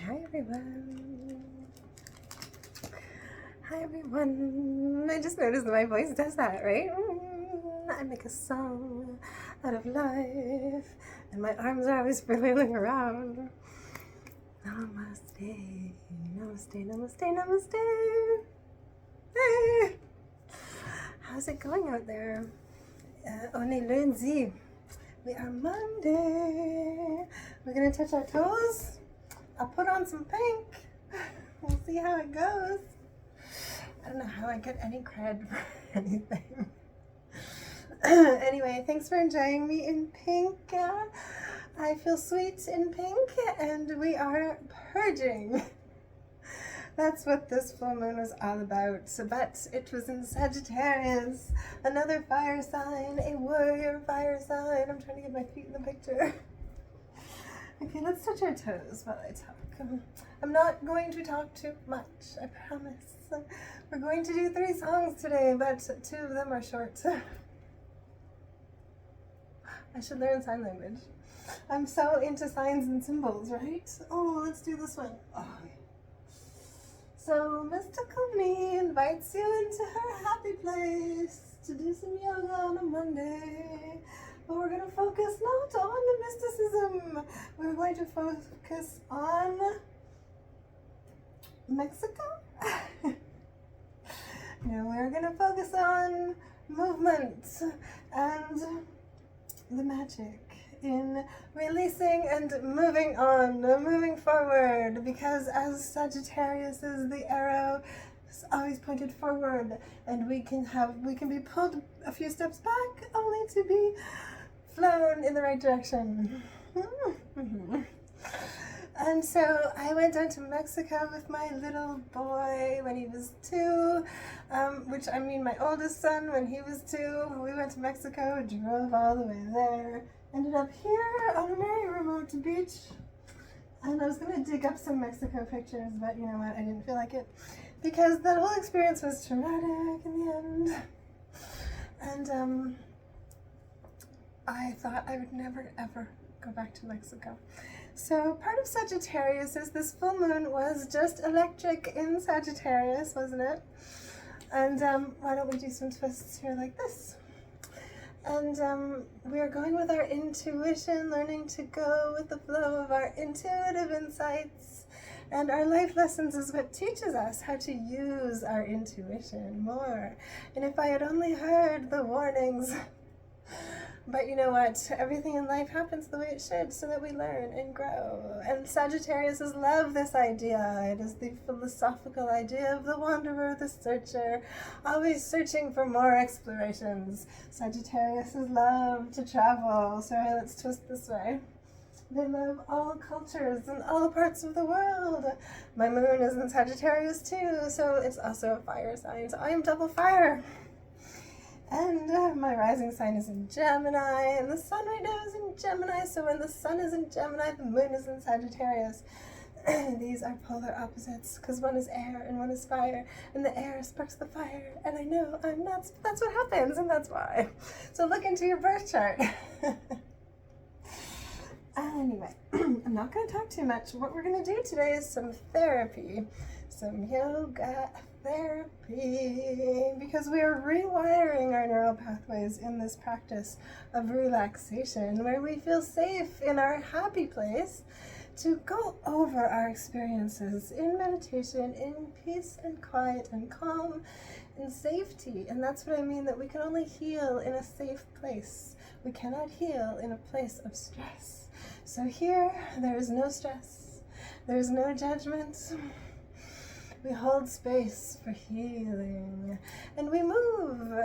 Hi everyone. Hi everyone. I just noticed that my voice does that, right? I make a song out of life, and my arms are always flailing around. Namaste, namaste, namaste, namaste. Hey, how's it going out there? On est lundi. We are Monday. We're gonna touch our toes. I'll put on some pink. We'll see how it goes. I don't know how I get any cred for anything. Anyway, thanks for enjoying me in pink. I feel sweet in pink, and we are purging. That's what this full moon was all about. But it was in Sagittarius, another fire sign, a warrior fire sign. I'm trying to get my feet in the picture. Okay, let's touch our toes while I talk. I'm not going to talk too much, I promise. We're going to do 3 songs today, but 2 of them are short. I should learn sign language. I'm so into signs and symbols, right? Oh, let's do this one. Oh. So, Mystical Me invites you into her happy place to do some yoga on a Monday. But we're going to focus not on the mysticism. We're going to focus on Mexico. No, we're going to focus on movement and the magic in releasing and moving on, moving forward, because as Sagittarius is the arrow, it's always pointed forward, and we can be pulled a few steps back only to be flown in the right direction. And so I went down to Mexico with my little boy when he was 2, my oldest son when he was 2. We went to Mexico, drove all the way there, ended up here on a very remote beach. And I was going to dig up some Mexico pictures, but you know what, I didn't feel like it, because that whole experience was traumatic in the end. And I thought I would never ever go back to Mexico. So part of Sagittarius is this full moon was just electric in Sagittarius, wasn't it? And why don't we do some twists here like this? And we are going with our intuition, learning to go with the flow of our intuitive insights. And our life lessons is what teaches us how to use our intuition more. And if I had only heard the warnings. But you know what? Everything in life happens the way it should so that we learn and grow. And Sagittariuses love this idea. It is the philosophical idea of the wanderer, the searcher, always searching for more explorations. Sagittariuses love to travel. So let's twist this way. They love all cultures and all parts of the world. My moon is in Sagittarius too, so it's also a fire sign. So I am double fire. And my rising sign is in Gemini, and the sun right now is in Gemini, so when the sun is in Gemini, the moon is in Sagittarius. These are polar opposites, because one is air and one is fire, and the air sparks the fire, and I know I'm nuts, but that's what happens, and that's why. So look into your birth chart. Anyway, I'm not going to talk too much. What we're going to do today is some therapy, some yoga therapy, because we are rewiring our neural pathways in this practice of relaxation, where we feel safe in our happy place to go over our experiences in meditation, in peace and quiet and calm and safety. And that's what I mean, that we can only heal in a safe place. We cannot heal in a place of stress. So here, there is no stress, there is no judgment. We hold space for healing, and we move,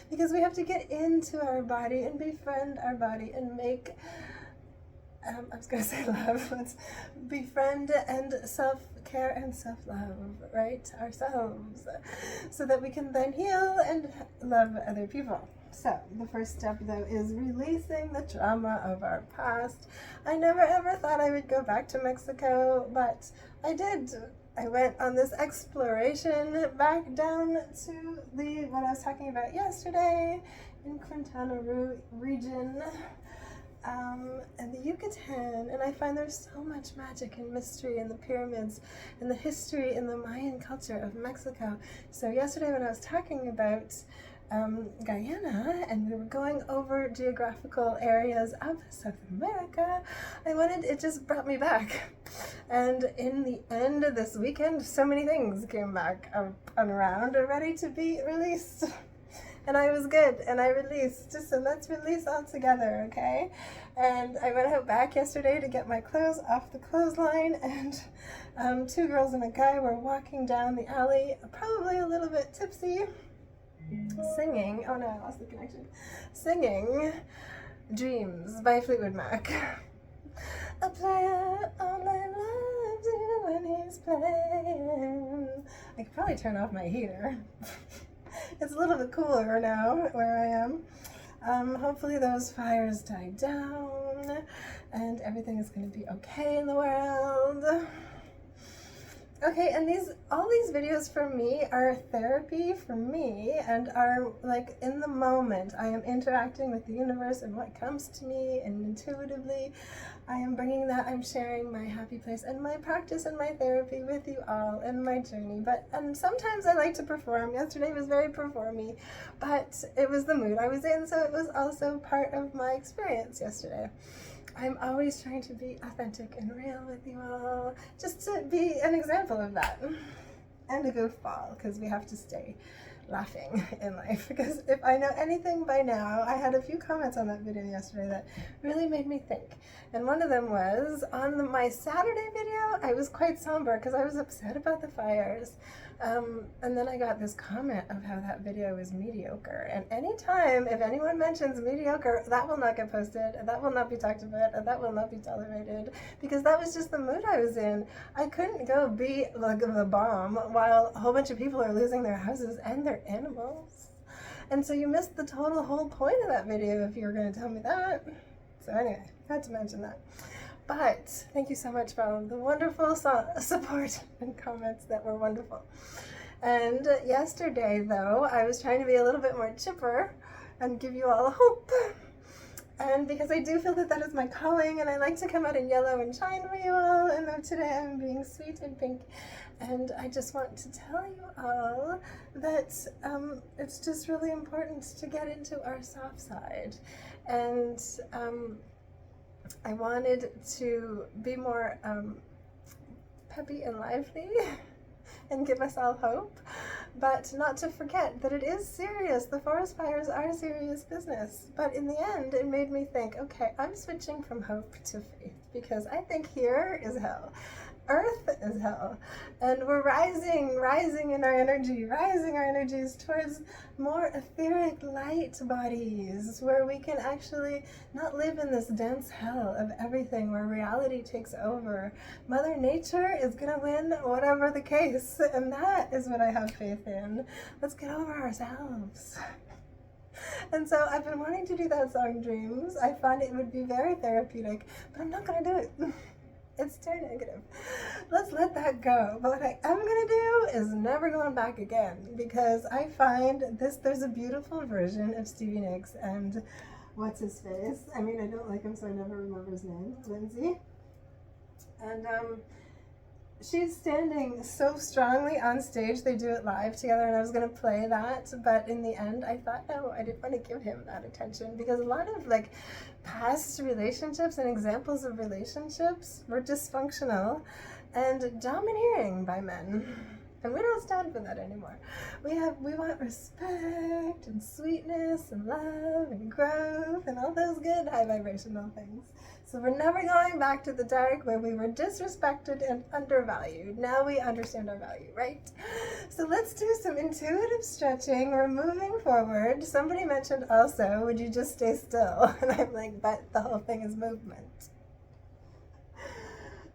because we have to get into our body and befriend our body and make, I was going to say love, let's befriend and self-care and self-love, right, ourselves, so that we can then heal and love other people. So the first step, though, is releasing the trauma of our past. I never ever thought I would go back to Mexico, but I did. I went on this exploration back down to what I was talking about yesterday in Quintana Roo region. and the Yucatan, and I find there's so much magic and mystery in the pyramids and the history in the Mayan culture of Mexico. So yesterday when I was talking about Guyana, and we were going over geographical areas of South America, it just brought me back. And in the end of this weekend, so many things came back up and around and ready to be released. And I was good, and I released. So let's release all together, okay? And I went out back yesterday to get my clothes off the clothesline, and 2 girls and a guy were walking down the alley, probably a little bit tipsy, singing, oh no, I lost the connection, singing Dreams by Fleetwood Mac. A player only loves you when he's playing. I could probably turn off my heater. It's a little bit cooler now where I am. Hopefully those fires die down and everything is going to be okay in the world. Okay, and all these videos for me are therapy for me and are like in the moment. I am interacting with the universe and what comes to me, and intuitively I am bringing that. I'm sharing my happy place and my practice and my therapy with you all in my journey. And sometimes I like to perform. Yesterday was very performy, but it was the mood I was in, so it was also part of my experience yesterday. I'm always trying to be authentic and real with you all, just to be an example of that. And a goofball, because we have to stay laughing in life. Because if I know anything by now, I had a few comments on that video yesterday that really made me think. And one of them was, on my Saturday video, I was quite somber because I was upset about the fires. And then I got this comment of how that video was mediocre. And anytime, if anyone mentions mediocre, that will not get posted, and that will not be talked about, and that will not be tolerated, because that was just the mood I was in. I couldn't go be like the bomb while a whole bunch of people are losing their houses and their animals. And so you missed the whole point of that video if you were going to tell me that. So anyway, I had to mention that. But thank you so much for all of the wonderful support and comments that were wonderful. And yesterday, though, I was trying to be a little bit more chipper and give you all hope. And because I do feel that that is my calling, and I like to come out in yellow and shine for you all. And though today I'm being sweet and pink. And I just want to tell you all that it's just really important to get into our soft side. And I wanted to be more peppy and lively and give us all hope, but not to forget that it is serious. The forest fires are serious business. But in the end, it made me think, okay, I'm switching from hope to faith, because I think here is hell. Earth is hell, and we're rising in our energy, rising our energies towards more etheric light bodies, where we can actually not live in this dense hell of everything where reality takes over. Mother Nature is gonna win whatever the case, and that is what I have faith in. Let's get over ourselves. And so I've been wanting to do that song, Dreams. I find it would be very therapeutic, but I'm not gonna do it. It's too negative. Let's let that go. But what I am going to do is never going back again, because I find there's a beautiful version of Stevie Nicks and what's his face? I mean, I don't like him, so I never remember his name. Lindsay. And she's standing so strongly on stage. They do it live together, and I was going to play that, but in the end I thought, no, I didn't want to give him that attention, because a lot of like past relationships and examples of relationships were dysfunctional and domineering by men, and we don't stand for that anymore. We want respect and sweetness and love and growth and all those good high vibrational things. So we're never going back to the dark where we were disrespected and undervalued. Now we understand our value, right? So let's do some intuitive stretching. We're moving forward. Somebody mentioned also, would you just stay still? And I'm like, but the whole thing is movement.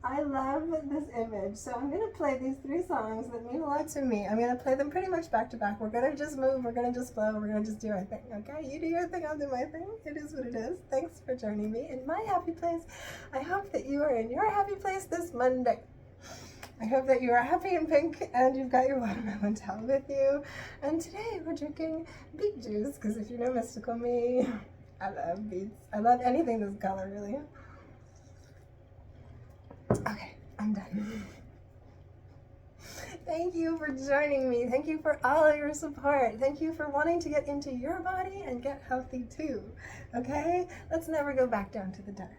I love this image. So I'm going to play these 3 songs that mean a lot to me. I'm going to play them pretty much back to back. We're going to just move. We're going to just flow. We're going to just do our thing. Okay? You do your thing. I'll do my thing. It is what it is. Thanks for joining me in my happy place. I hope that you are in your happy place this Monday. I hope that you are happy and pink and you've got your watermelon towel with you. And today we're drinking beet juice, because if you know mystical me, I love beads. I love anything this color, really. Okay, I'm done. Thank you for joining me. Thank you for all of your support. Thank you for wanting to get into your body and get healthy too. Okay? Let's never go back down to the dark.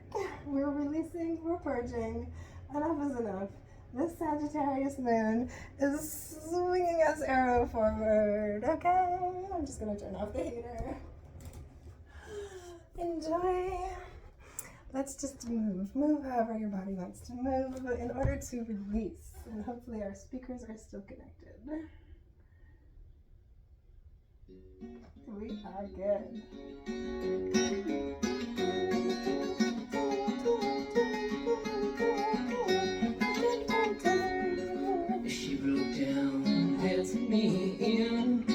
We're releasing, we're purging. Enough is enough. This Sagittarius moon is swinging us arrow forward. Okay? I'm just going to turn off the heater. Enjoy. Let's just move however your body wants to move in order to release. And hopefully our speakers are still connected. We are good. She broke down, let me in.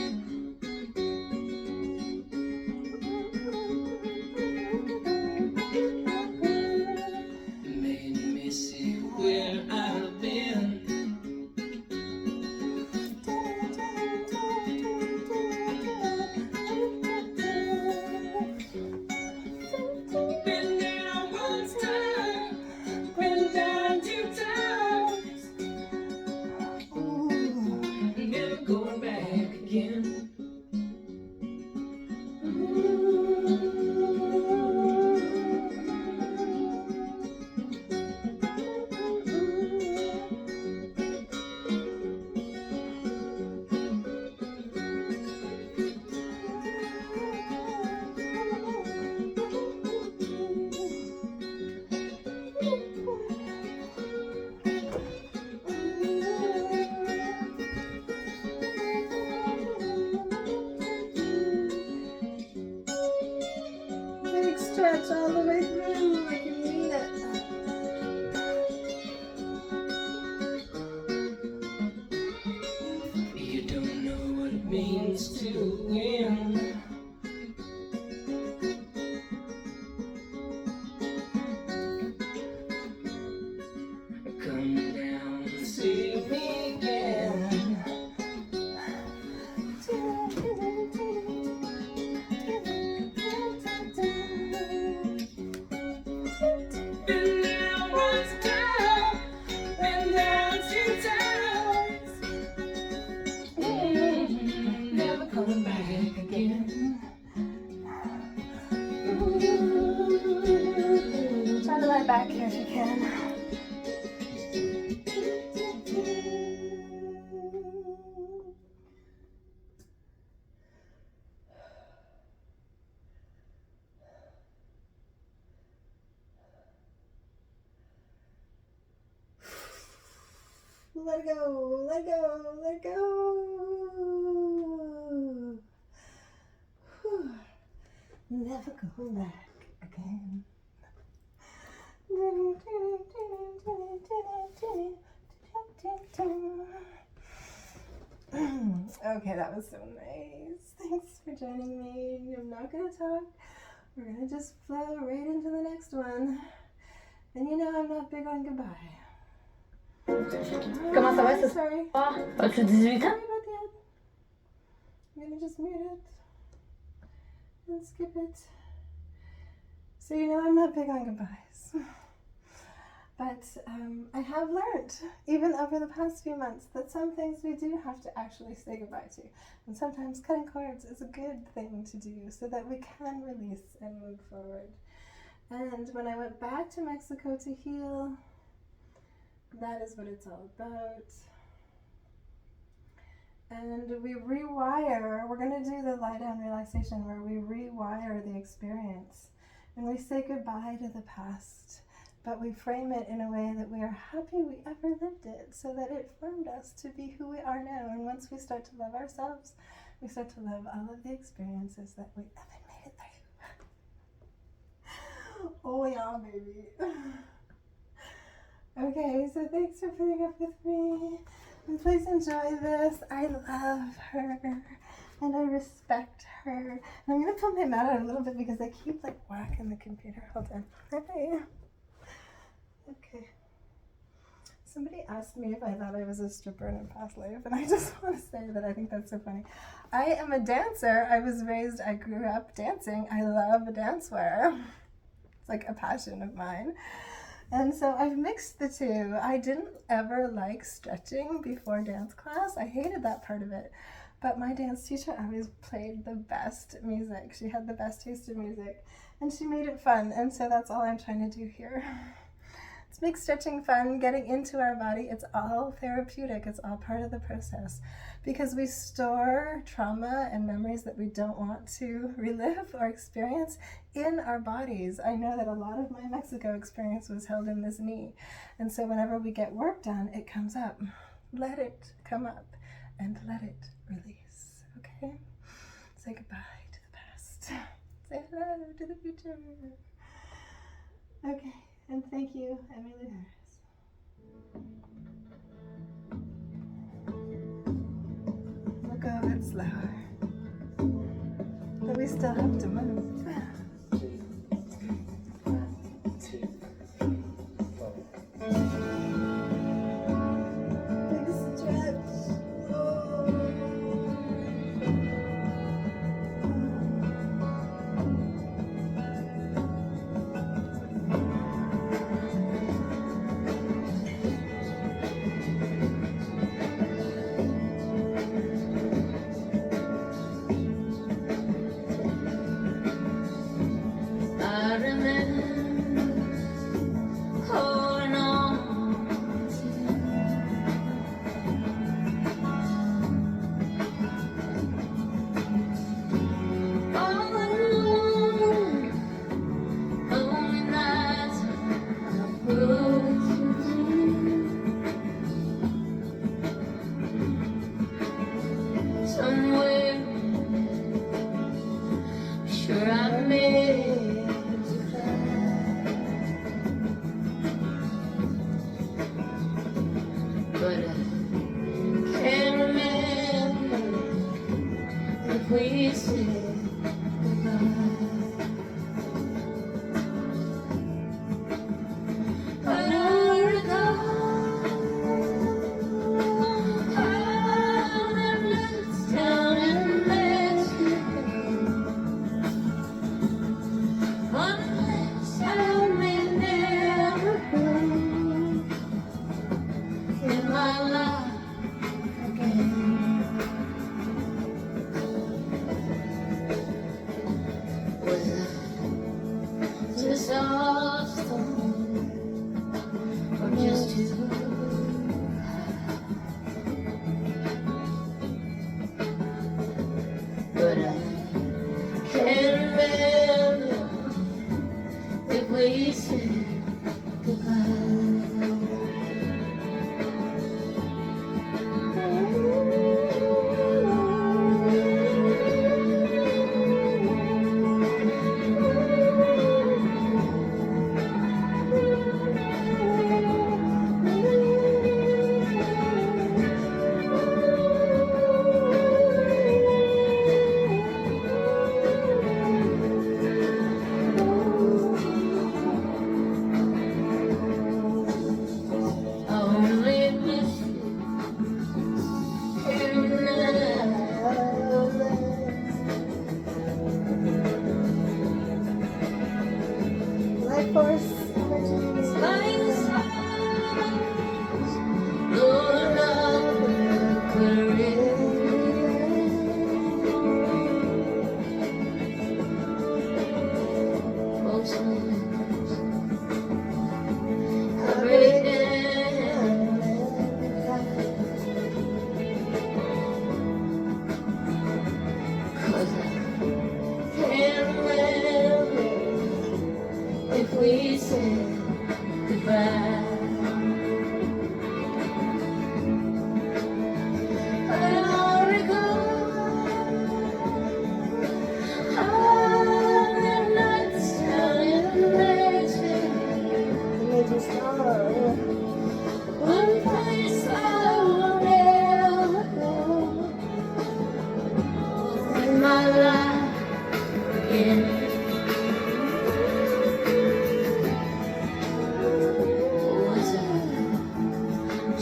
Stretch all the way through like you need it. You don't know what it means to win. Come down and see me again. Try to lie back here if you can. Let go, let go, let go. Whew. Never go back again. Okay, that was so nice. Thanks for joining me. I'm not gonna talk. We're gonna just flow right into the next one. And you know I'm not big on goodbye. Comment ça va ce soir? Sorry. As-tu 18 ans? Sorry about that. I'm gonna just mute it and skip it. So you know I'm not big on goodbyes. But I have learned, even over the past few months, that some things we do have to actually say goodbye to. And sometimes cutting cords is a good thing to do so that we can release and move forward. And when I went back to Mexico to heal, that is what it's all about. And we rewire, we're going to do the lie down relaxation where we rewire the experience. And we say goodbye to the past, but we frame it in a way that we are happy we ever lived it, so that it formed us to be who we are now. And once we start to love ourselves, we start to love all of the experiences that we ever made it through. Oh yeah, baby. Okay, so thanks for putting up with me. And please enjoy this. I love her. And I respect her. And I'm going to pull my mat out a little bit because I keep like whacking the computer. Hold on. Okay. Okay. Somebody asked me if I thought I was a stripper in a past life, and I just want to say that I think that's so funny. I am a dancer. I grew up dancing. I love dancewear. It's like a passion of mine. And so I've mixed the two. I didn't ever like stretching before dance class. I hated that part of it. But my dance teacher always played the best music. She had the best taste in music, and she made it fun. And so that's all I'm trying to do here. Let's make stretching fun, getting into our body. It's all therapeutic. It's all part of the process, because we store trauma and memories that we don't want to relive or experience in our bodies. I know that a lot of my Mexico experience was held in this knee. And so whenever we get work done, it comes up. Let it come up and let it release, okay? Say goodbye to the past. Say hello to the future. Okay, and thank you, Emily Harris. We'll go a bit slower, but we still have to move.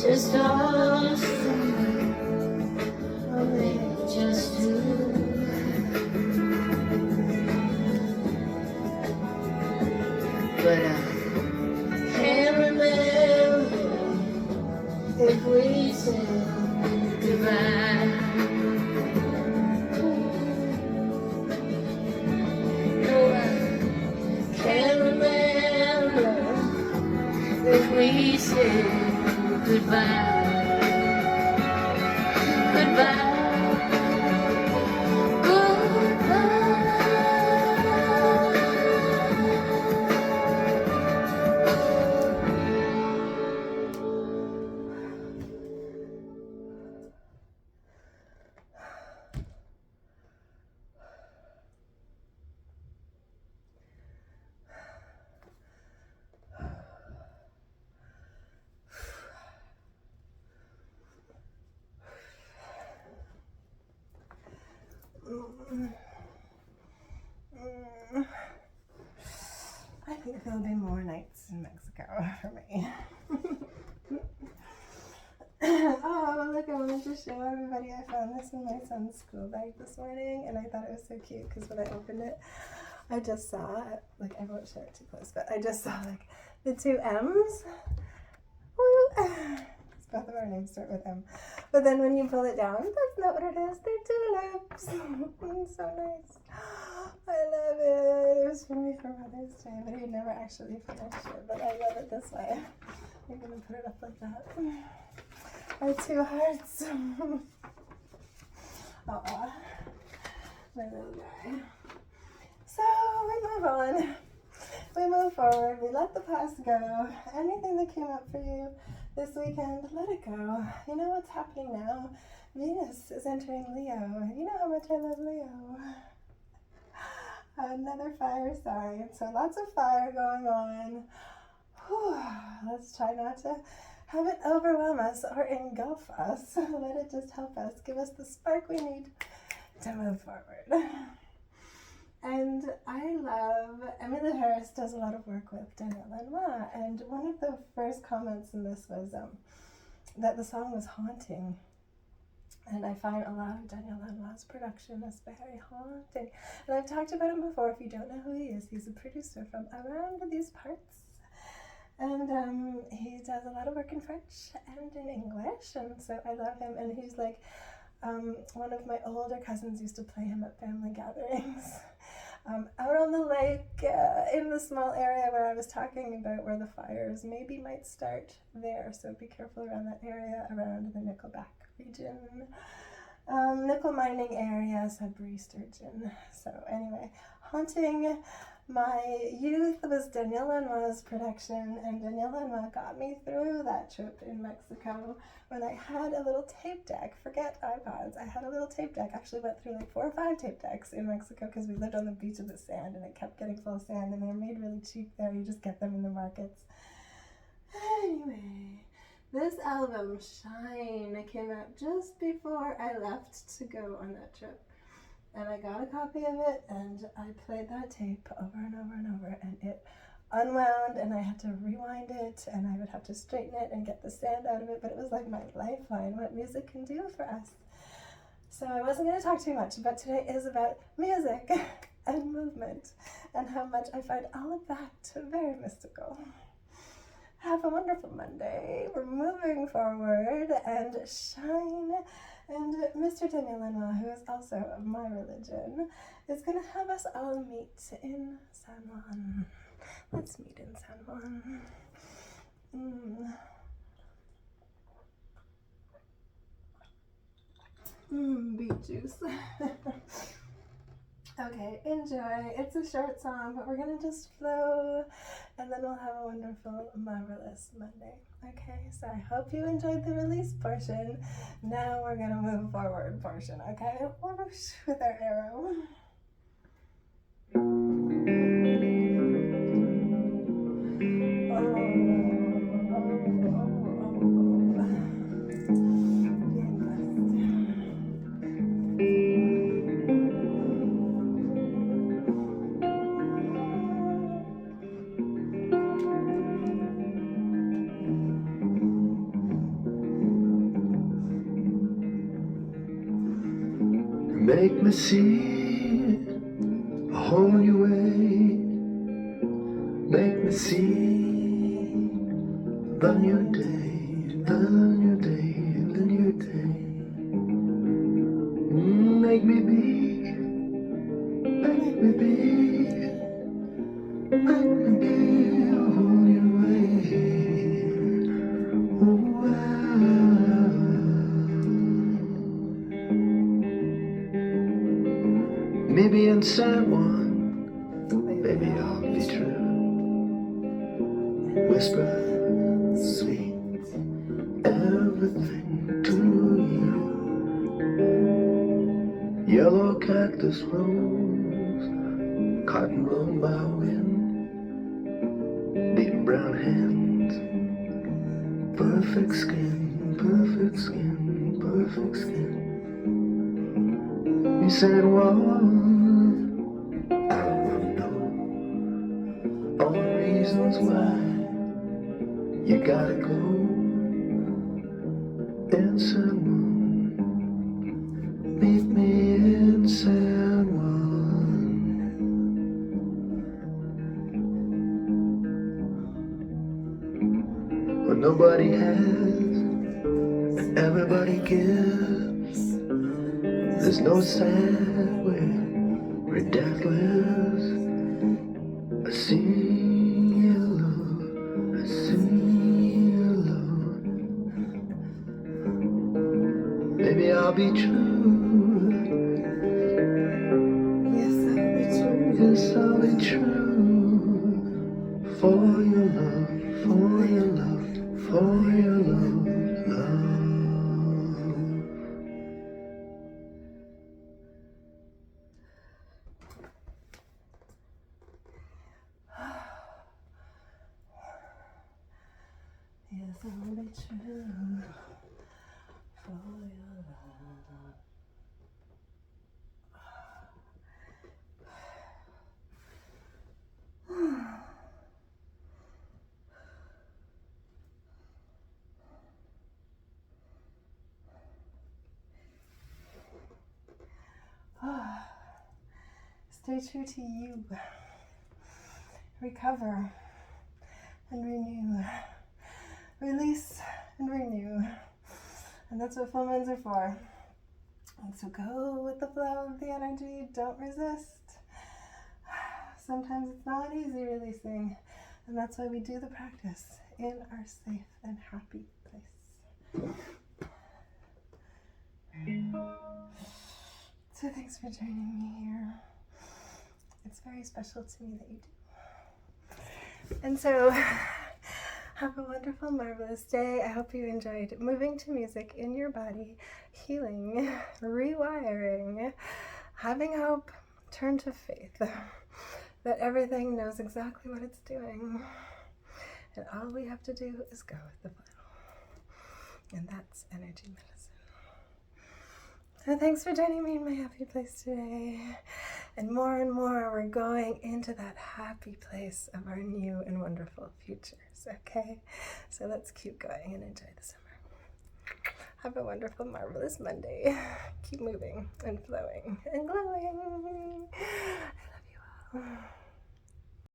just us, only just two. But I can't remember if we said goodbye. No, I can't remember if we said goodbye. Goodbye. I think there'll be more nights in Mexico for me. Oh, look, I wanted to show everybody I found this in my son's school bag this morning, and I thought it was so cute because when I opened it, I just saw, like, I won't show it too close, but I just saw, like, the two M's. Woo! Both of our names start with M. But then when you pull it down, that's not what it is. They're tulips. So nice. I love it. It was for me for Mother's Day, but he never actually finished it. But I love it this way. I'm going to put it up like that. Our two hearts. Oh, my little guy. So we move on. We move forward. We let the past go. Anything that came up for you this weekend, let it go. You know what's happening now? Venus is entering Leo. You know how much I love Leo. Another fire sign. So lots of fire going on. Whew. Let's try not to have it overwhelm us or engulf us. Let it just help us, give us the spark we need to move forward. And I love, Emily Harris does a lot of work with Daniel Lanois, and one of the first comments in this was that the song was haunting. And I find a lot of Daniel Lanois' production is very haunting. And I've talked about him before. If you don't know who he is, he's a producer from around these parts. And he does a lot of work in French and in English, and so I love him. And he's like, one of my older cousins used to play him at family gatherings. Out on the lake, in the small area where I was talking about where the fires maybe might start there, so be careful around that area, around the Nickelback region, nickel mining area, Sudbury, Sturgeon. So anyway, haunting my youth was Daniel Lanois' production, and Daniel Lanois got me through that trip in Mexico when I had a little tape deck. Forget iPods. I had a little tape deck. Actually went through like 4 or 5 tape decks in Mexico because we lived on the beach of the sand, and it kept getting full of sand, and they're made really cheap there. You just get them in the markets. Anyway, this album, Shine, came out just before I left to go on that trip. And I got a copy of it, and I played that tape over and over and over, and it unwound, and I had to rewind it, and I would have to straighten it and get the sand out of it, but it was like my lifeline, what music can do for us. So I wasn't going to talk too much, but today is about music and movement, and how much I find all of that very mystical. Have a wonderful Monday. We're moving forward, and shine. And Mr. Daniel Lanois, who is also of my religion, is going to have us all meet in San Juan. Let's meet in San Juan. Beet juice. Okay, enjoy. It's a short song, but we're going to just flow, and then we'll have a wonderful, marvelous Monday. Okay, so I hope you enjoyed the release portion. Now we're going to move forward portion, okay? Whoosh, with our arrow. Make me see a whole new way. Make me see the new day, the new day, the new day. Make me be, make me be, make me be a whole new way. Maybe in San Juan, maybe I'll be true. Whisper sweet everything to you. Yellow cactus rose, cotton blown by wind, deep brown hands, perfect skin, perfect skin, perfect skin. You said, well, I don't wanna know all the reasons why you gotta go in San Juan. Meet me in San Juan. What nobody has, everybody gives. There's no sad where death lives. I see you, Lord. I see you, Lord. Maybe I'll be true. Yes, I'll be true. Yes, I'll be true. For your love, for your love, for your love, love. Yes, I'll be true for your love. Stay true to you. Recover and renew. Release and renew. And that's what full moons are for. And so go with the flow of the energy. Don't resist. Sometimes it's not easy releasing. And that's why we do the practice in our safe and happy place. So thanks for joining me here. It's very special to me that you do. And so have a wonderful, marvelous day. I hope you enjoyed moving to music in your body, healing, rewiring, having hope, turn to faith, that everything knows exactly what it's doing. And all we have to do is go with the flow. And that's energy medicine. So thanks for joining me in my happy place today. And more we're going into that happy place of our new and wonderful futures, okay? So let's keep going and enjoy the summer. Have a wonderful, marvelous Monday. Keep moving and flowing and glowing. I love you all.